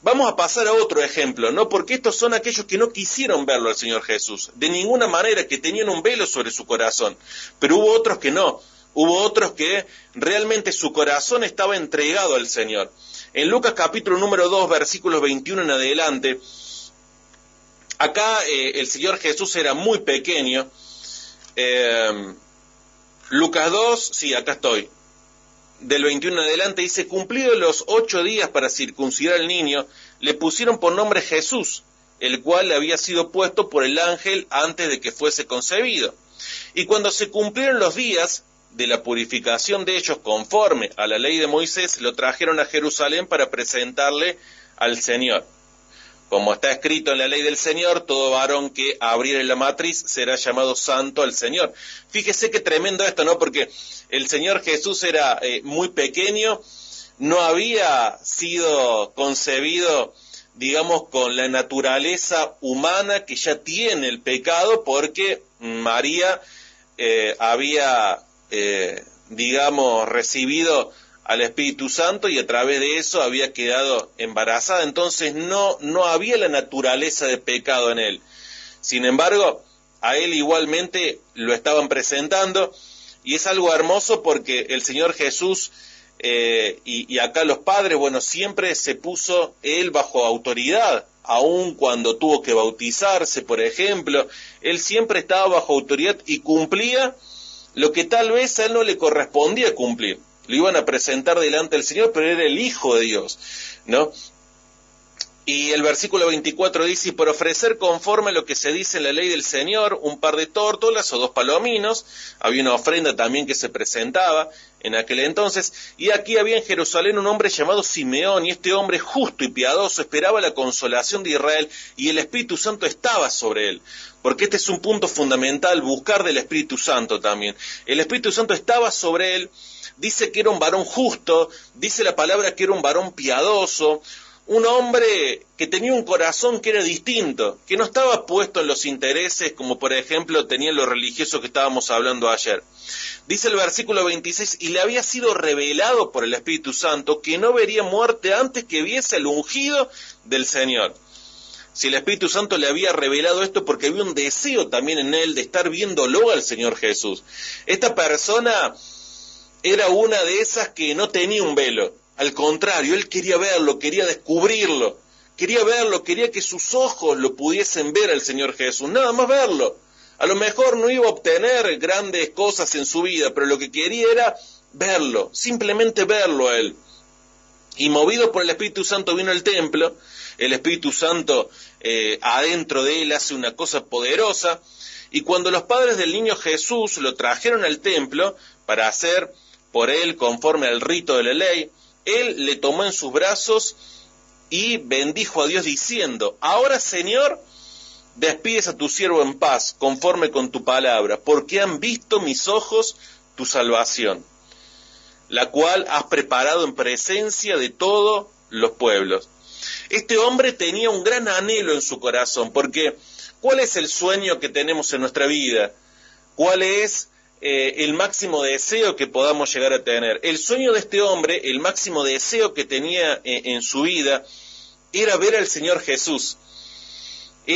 Speaker 8: vamos a pasar a otro ejemplo, ¿no? Porque estos son aquellos que no quisieron verlo al Señor Jesús, de ninguna manera, que tenían un velo sobre su corazón. Pero hubo otros que no. Hubo otros que realmente su corazón estaba entregado al Señor. En Lucas capítulo número 2, versículos 21 en adelante, acá el Señor Jesús era muy pequeño. Lucas 2, sí, acá estoy. Del 21 en adelante dice, cumplidos los 8 días para circuncidar al niño, le pusieron por nombre Jesús, el cual le había sido puesto por el ángel antes de que fuese concebido. Y cuando se cumplieron los días de la purificación de ellos conforme a la ley de Moisés, lo trajeron a Jerusalén para presentarle al Señor. Como está escrito en la ley del Señor, todo varón que abriere la matriz será llamado santo al Señor. Fíjese qué tremendo esto, ¿no? Porque el Señor Jesús era muy pequeño, no había sido concebido, digamos, con la naturaleza humana que ya tiene el pecado, porque María había digamos, recibido al Espíritu Santo y a través de eso había quedado embarazada. Entonces no había la naturaleza de pecado en él. Sin embargo, a él igualmente lo estaban presentando, y es algo hermoso porque el Señor Jesús y acá los padres, bueno, siempre se puso él bajo autoridad. Aun cuando tuvo que bautizarse, por ejemplo, él siempre estaba bajo autoridad y cumplía lo que tal vez a él no le correspondía cumplir. Lo iban a presentar delante del Señor, pero era el Hijo de Dios, ¿no? Y el versículo 24 dice, y por ofrecer conforme a lo que se dice en la ley del Señor, un par de tórtolas o 2 palominos, había una ofrenda también que se presentaba en aquel entonces, y aquí había en Jerusalén un hombre llamado Simeón, y este hombre justo y piadoso esperaba la consolación de Israel, y el Espíritu Santo estaba sobre él. Porque este es un punto fundamental, buscar del Espíritu Santo también. El Espíritu Santo estaba sobre él, dice que era un varón justo, dice la palabra que era un varón piadoso, un hombre que tenía un corazón que era distinto, que no estaba puesto en los intereses como por ejemplo tenían los religiosos que estábamos hablando ayer. Dice el versículo 26, y le había sido revelado por el Espíritu Santo que no vería muerte antes que viese el ungido del Señor. Si el Espíritu Santo le había revelado esto porque había un deseo también en él de estar viéndolo al Señor Jesús. Esta persona era una de esas que no tenía un velo. Al contrario, él quería verlo, quería descubrirlo, quería que sus ojos lo pudiesen ver al Señor Jesús, nada más verlo. A lo mejor no iba a obtener grandes cosas en su vida, pero lo que quería era verlo, simplemente verlo a él. Y movido por el Espíritu Santo vino al templo. El Espíritu Santo adentro de él hace una cosa poderosa, y cuando los padres del niño Jesús lo trajeron al templo para hacer por él conforme al rito de la ley, él le tomó en sus brazos y bendijo a Dios diciendo, ahora Señor, despides a tu siervo en paz, conforme con tu palabra, porque han visto mis ojos tu salvación, la cual has preparado en presencia de todos los pueblos. Este hombre tenía un gran anhelo en su corazón, porque ¿cuál es el sueño que tenemos en nuestra vida? ¿Cuál es el máximo deseo que podamos llegar a tener? El sueño de este hombre, el máximo deseo que tenía en su vida, era ver al Señor Jesús.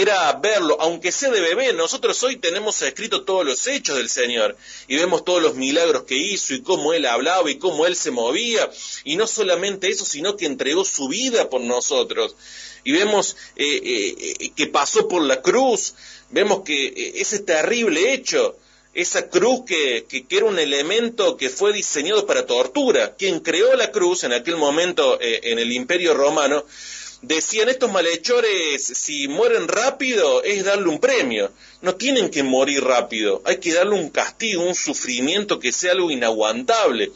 Speaker 8: era verlo, aunque sea de bebé. Nosotros hoy tenemos escrito todos los hechos del Señor y vemos todos los milagros que hizo y cómo Él hablaba y cómo Él se movía, y no solamente eso, sino que entregó su vida por nosotros, y vemos que pasó por la cruz, vemos que ese terrible hecho, esa cruz que era un elemento que fue diseñado para tortura. Quien creó la cruz en aquel momento en el Imperio Romano, decían: estos malhechores, si mueren rápido, es darle un premio. No tienen que morir rápido, hay que darle un castigo, un sufrimiento que sea algo inaguantable.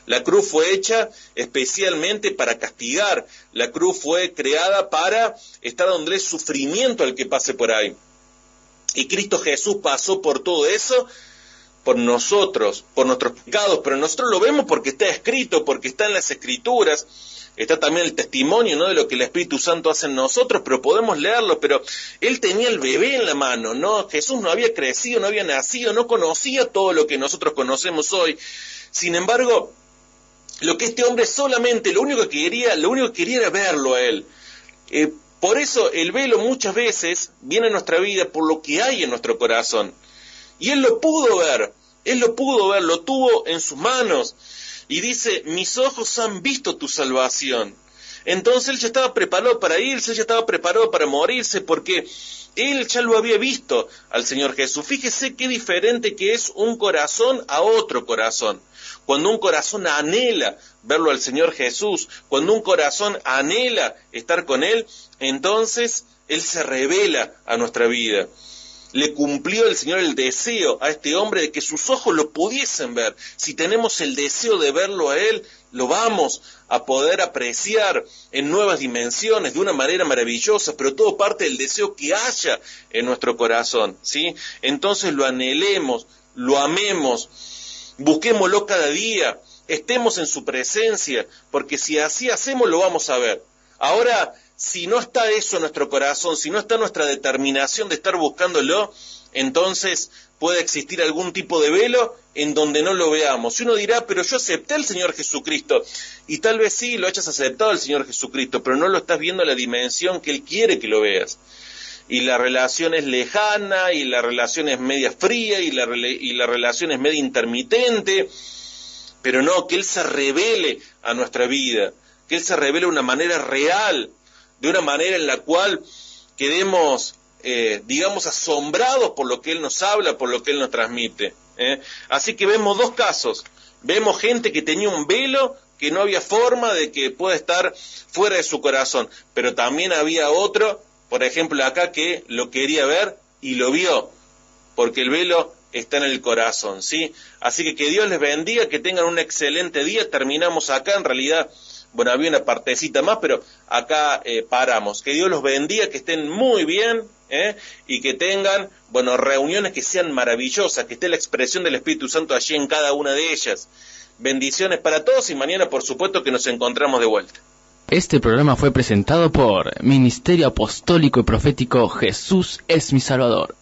Speaker 8: La cruz fue hecha especialmente para castigar. La cruz fue creada para estar donde es sufrimiento al que pase por ahí. Y Cristo Jesús pasó por todo eso, por nosotros, por nuestros pecados, pero nosotros lo vemos porque está escrito, porque está en las Escrituras. Está también el testimonio, ¿no?, de lo que el Espíritu Santo hace en nosotros, pero podemos leerlo. Pero Él tenía el bebé en la mano, ¿no? Jesús no había crecido, no había nacido, no conocía todo lo que nosotros conocemos hoy. Sin embargo, lo que este hombre solamente, lo único que quería era verlo a Él. Por eso el velo muchas veces viene a nuestra vida por lo que hay en nuestro corazón. Y Él lo pudo ver, lo tuvo en sus manos. Y dice: mis ojos han visto tu salvación. Entonces Él ya estaba preparado para irse, ya estaba preparado para morirse, porque Él ya lo había visto al Señor Jesús. Fíjese qué diferente que es un corazón a otro corazón. Cuando un corazón anhela verlo al Señor Jesús, cuando un corazón anhela estar con Él, entonces Él se revela a nuestra vida. Le cumplió el Señor el deseo a este hombre de que sus ojos lo pudiesen ver. Si tenemos el deseo de verlo a Él, lo vamos a poder apreciar en nuevas dimensiones, de una manera maravillosa, pero todo parte del deseo que haya en nuestro corazón, ¿sí? Entonces lo anhelemos, lo amemos, busquémoslo cada día, estemos en su presencia, porque si así hacemos, lo vamos a ver. Ahora, si no está eso en nuestro corazón, si no está nuestra determinación de estar buscándolo, entonces puede existir algún tipo de velo en donde no lo veamos. Y uno dirá: pero yo acepté al Señor Jesucristo. Y tal vez sí, lo hayas aceptado al Señor Jesucristo, pero no lo estás viendo en la dimensión que Él quiere que lo veas. Y la relación es lejana, y la relación es media fría, y la relación es media intermitente. Pero no, que Él se revele a nuestra vida, que Él se revele de una manera real, de una manera en la cual quedemos, digamos, asombrados por lo que Él nos habla, por lo que Él nos transmite. Así que vemos dos casos. Vemos gente que tenía un velo que no había forma de que pueda estar fuera de su corazón, pero también había otro, por ejemplo acá, que lo quería ver y lo vio, porque el velo está en el corazón, ¿sí? Así que Dios les bendiga, que tengan un excelente día. Terminamos acá, en realidad, bueno, había una partecita más, pero acá paramos. Que Dios los bendiga, que estén muy bien, y que tengan, bueno, reuniones que sean maravillosas, que esté la expresión del Espíritu Santo allí en cada una de ellas. Bendiciones para todos, y mañana, por supuesto, que nos encontramos de vuelta.
Speaker 9: Este programa fue presentado por Ministerio Apostólico y Profético Jesús es mi Salvador.